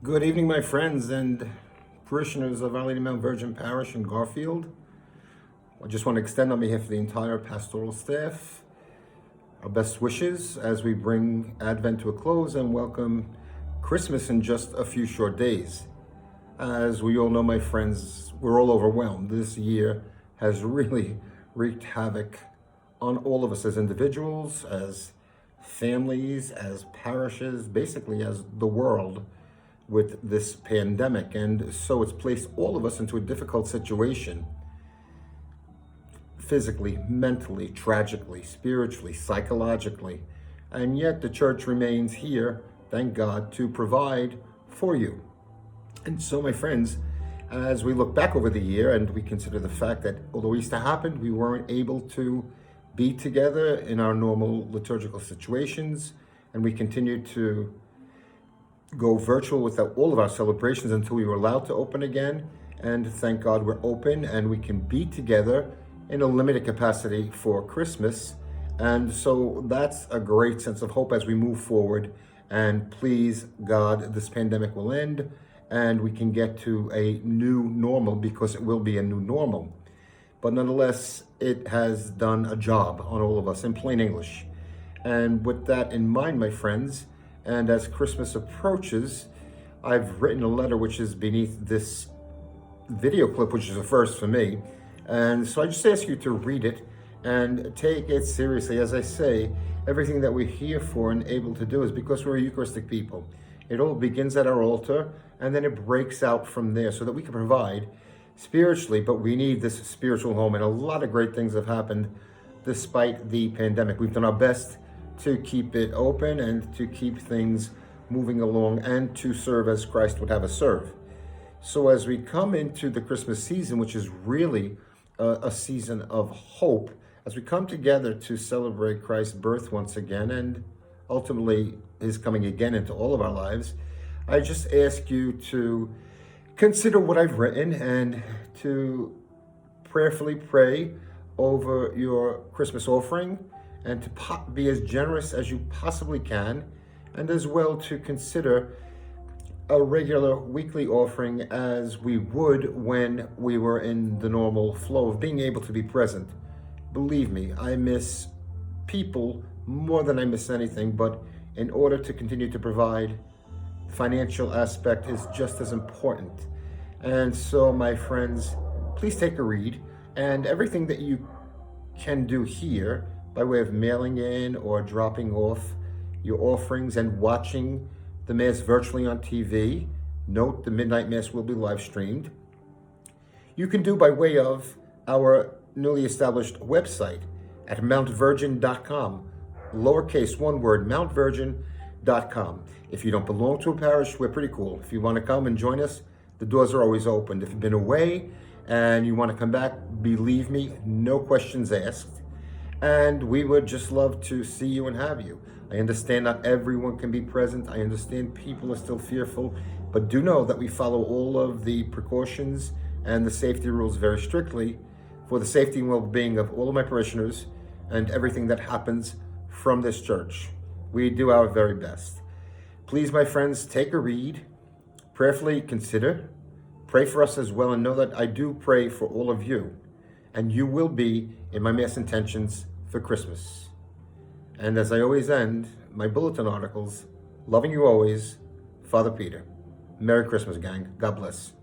Good evening, my friends and parishioners of Our Lady Mount Virgin Parish in Garfield. I just want to extend on behalf of the entire pastoral staff our best wishes as we bring Advent to a close and welcome Christmas in just a few short days. As we all know, my friends, we're all overwhelmed. This year has really wreaked havoc on all of us as individuals, as families, as parishes, basically as the world, with this pandemic. And so it's placed all of us into a difficult situation, physically, mentally, tragically, spiritually, psychologically. And yet the church remains here, thank God, to provide for you. And so, my friends, as we look back over the year and we consider the fact that although Easter happened, we weren't able to be together in our normal liturgical situations, and we continued to go virtual with all of our celebrations until we were allowed to open again. And thank God we're open and we can be together in a limited capacity for Christmas. And so that's a great sense of hope as we move forward. And please God, this pandemic will end and we can get to a new normal, because it will be a new normal. But nonetheless, it has done a job on all of us, in plain English. And with that in mind, my friends, and as Christmas approaches, I've written a letter which is beneath this video clip, which is a first for me. And so I just ask you to read it and take it seriously. As I say, everything that we're here for and able to do is because we're a Eucharistic people. It all begins at our altar and then it breaks out from there so that we can provide spiritually, but we need this spiritual home. And a lot of great things have happened despite the pandemic. We've done our best to keep it open and to keep things moving along and to serve as Christ would have us serve. So as we come into the Christmas season, which is really a season of hope, as we come together to celebrate Christ's birth once again and ultimately his coming again into all of our lives, I just ask you to consider what I've written and to prayerfully pray over your Christmas offering, and to be as generous as you possibly can, and as well to consider a regular weekly offering as we would when we were in the normal flow of being able to be present. Believe me, I miss people more than I miss anything, but in order to continue to provide, the financial aspect is just as important. And so, my friends, please take a read, and everything that you can do here by way of mailing in or dropping off your offerings and watching the Mass virtually on TV. Note, the Midnight Mass will be live streamed. You can do by way of our newly established website at mountvirgin.com. Lowercase, one word, mountvirgin.com. If you don't belong to a parish, we're pretty cool. If you want to come and join us, the doors are always open. If you've been away and you want to come back, believe me, no questions asked. And we would just love to see you and have you. I understand not everyone can be present. I understand people are still fearful, but do know that we follow all of the precautions and the safety rules very strictly for the safety and well-being of all of my parishioners and everything that happens from this church. We do our very best. Please, my friends, take a read, prayerfully consider, pray for us as well, and know that I do pray for all of you, and you will be in my Mass intentions for Christmas. And as I always end my bulletin articles, loving you always, Father Peter. Merry Christmas, gang. God bless.